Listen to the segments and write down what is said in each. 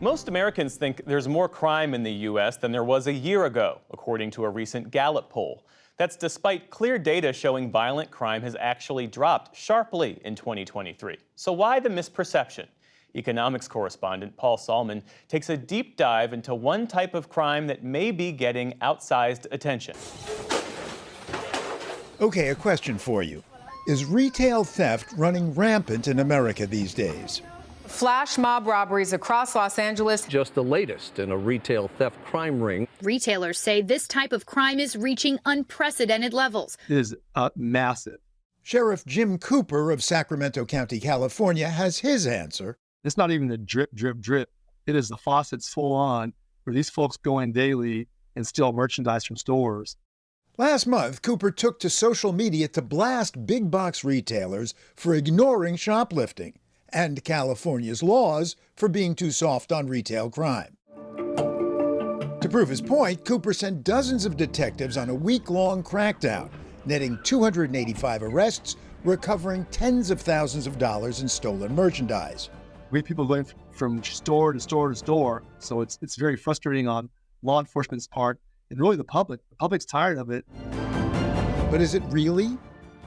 Most Americans think there's more crime in the U.S. than there was a year ago, according to a recent Gallup poll. That's despite clear data showing violent crime has actually dropped sharply in 2023. So why the misperception? Economics correspondent Paul Salman takes a deep dive into one type of crime that may be getting outsized attention. Okay, a question for you. Is retail theft running rampant in America these days? Flash mob robberies across Los Angeles. Just the latest in a retail theft crime ring. Retailers say this type of crime is reaching unprecedented levels. It is massive. Sheriff Jim Cooper of Sacramento County, California, has his answer. It's not even the drip, drip, drip. It is the faucets full on, where these folks go in daily and steal merchandise from stores. Last month, Cooper took to social media to blast big box retailers for ignoring shoplifting and California's laws for being too soft on retail crime. To prove his point, Cooper sent dozens of detectives on a week-long crackdown, netting 285 arrests, recovering tens of thousands of dollars in stolen merchandise. We have people going from store to store to store, so it's very frustrating on law enforcement's part, and really the public. The public's tired of it. But is it really?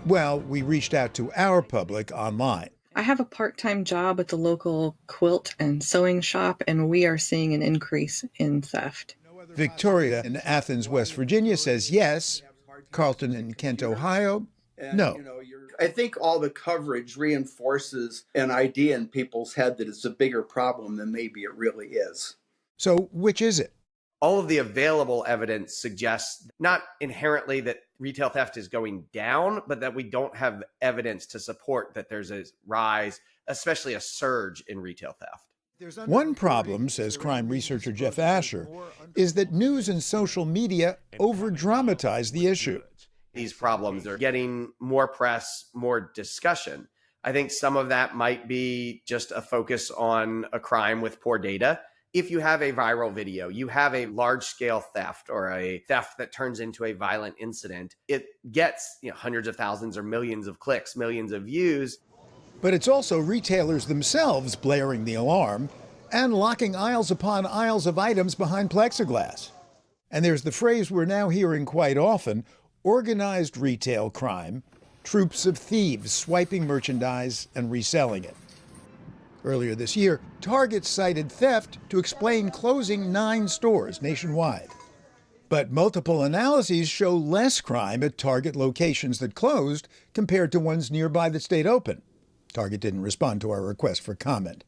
Well, we reached out to our public online. I have a part-time job at the local quilt and sewing shop, and we are seeing an increase in theft. Victoria in Athens, West Virginia says yes. Carlton in Kent, Ohio, no. I think all the coverage reinforces an idea in people's head that it's a bigger problem than maybe it really is. So which is it? All of the available evidence suggests not inherently that retail theft is going down, but that we don't have evidence to support that there's a rise, especially a surge in retail theft. One problem, says crime researcher Jeff Asher, is that news and social media over-dramatize the issue. These problems are getting more press, more discussion. I think some of that might be just a focus on a crime with poor data. If you have a viral video, you have a large-scale theft or a theft that turns into a violent incident, it gets hundreds of thousands or millions of clicks, millions of views. But it's also retailers themselves blaring the alarm and locking aisles upon aisles of items behind plexiglass. And there's the phrase we're now hearing quite often, organized retail crime, troops of thieves swiping merchandise and reselling it. Earlier this year, Target cited theft to explain closing 9 stores nationwide. But multiple analyses show less crime at Target locations that closed compared to ones nearby that stayed open. Target didn't respond to our request for comment.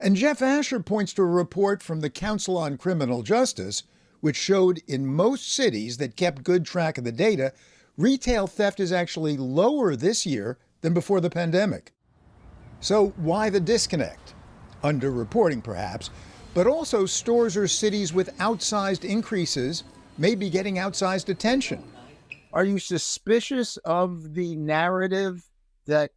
And Jeff Asher points to a report from the Council on Criminal Justice, which showed in most cities that kept good track of the data, retail theft is actually lower this year than before the pandemic. So why the disconnect? Underreporting, perhaps, but also stores or cities with outsized increases may be getting outsized attention. Are you suspicious of the narrative that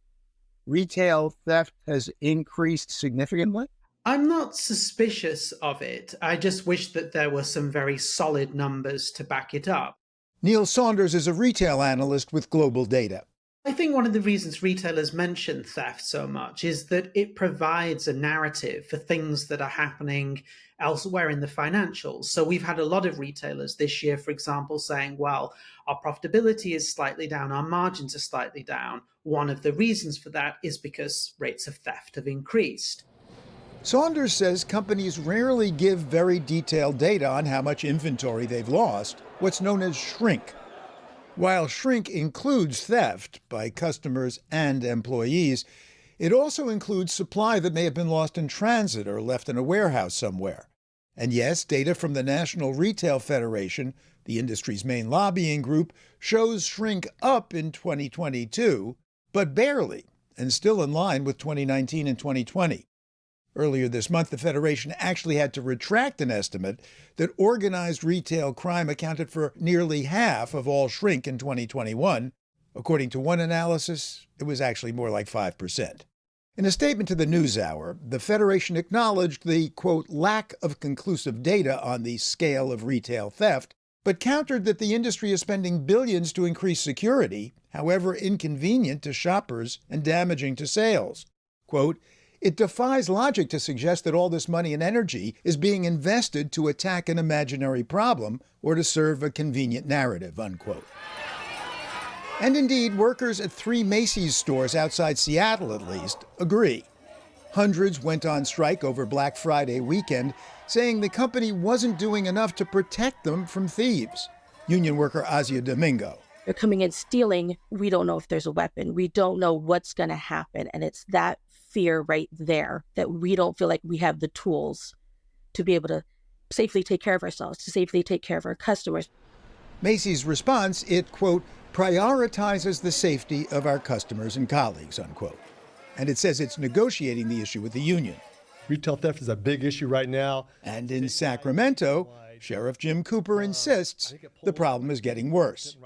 retail theft has increased significantly? I'm not suspicious of it. I just wish that there were some very solid numbers to back it up. Neil Saunders is a retail analyst with Global Data. I think one of the reasons retailers mention theft so much is that it provides a narrative for things that are happening elsewhere in the financials. So we've had a lot of retailers this year, for example, saying, well, our profitability is slightly down, our margins are slightly down. One of the reasons for that is because rates of theft have increased. Saunders says companies rarely give very detailed data on how much inventory they've lost, what's known as shrink. While shrink includes theft by customers and employees, it also includes supply that may have been lost in transit or left in a warehouse somewhere. And yes, data from the National Retail Federation, the industry's main lobbying group, shows shrink up in 2022, but barely, and still in line with 2019 and 2020. Earlier this month, the Federation actually had to retract an estimate that organized retail crime accounted for nearly half of all shrink in 2021. According to one analysis, it was actually more like 5%. In a statement to the NewsHour, the Federation acknowledged the, quote, lack of conclusive data on the scale of retail theft, but countered that the industry is spending billions to increase security, however inconvenient to shoppers and damaging to sales. Quote, It defies logic to suggest that all this money and energy is being invested to attack an imaginary problem or to serve a convenient narrative, unquote. And indeed, workers at 3 Macy's stores outside Seattle, at least, agree. Hundreds went on strike over Black Friday weekend, saying the company wasn't doing enough to protect them from thieves. Union worker Asia Domingo. They're coming in stealing. We don't know if there's a weapon. We don't know what's going to happen. And it's that fear right there that we don't feel like we have the tools to be able to safely take care of ourselves, to safely take care of our customers. Macy's response, it, quote, prioritizes the safety of our customers and colleagues, unquote. And it says it's negotiating the issue with the union. Retail theft is a big issue right now. And in Sacramento, Sheriff Jim Cooper insists the problem is getting worse.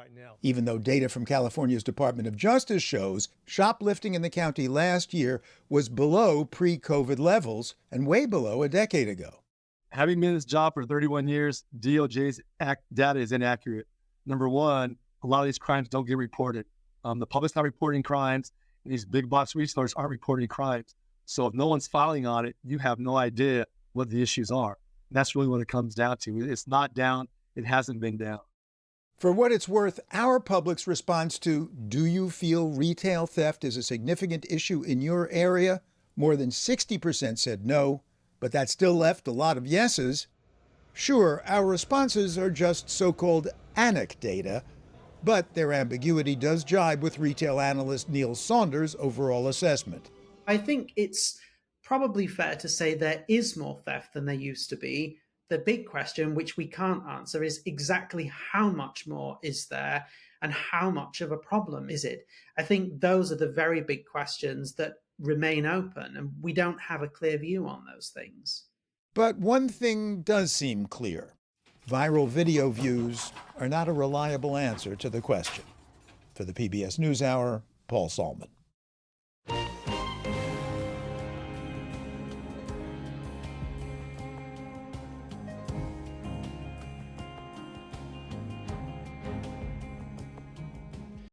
Even though data from California's Department of Justice shows shoplifting in the county last year was below pre-COVID levels and way below a decade ago. Having been in this job for 31 years, DOJ's data is inaccurate. Number one, a lot of these crimes don't get reported. The public's not reporting crimes, and these big box retailers aren't reporting crimes. So if no one's filing on it, you have no idea what the issues are. And that's really what it comes down to. It's not down. It hasn't been down. For what it's worth, our public's response to "Do you feel retail theft is a significant issue in your area?" more than 60% said no, but that still left a lot of yeses. Sure, our responses are just so-called anecdata, but their ambiguity does jibe with retail analyst Neil Saunders' overall assessment. I think it's probably fair to say there is more theft than there used to be. The big question, which we can't answer, is exactly how much more is there and how much of a problem is it? I think those are the very big questions that remain open, and we don't have a clear view on those things. But one thing does seem clear. Viral video views are not a reliable answer to the question. For the PBS NewsHour, Paul Salman.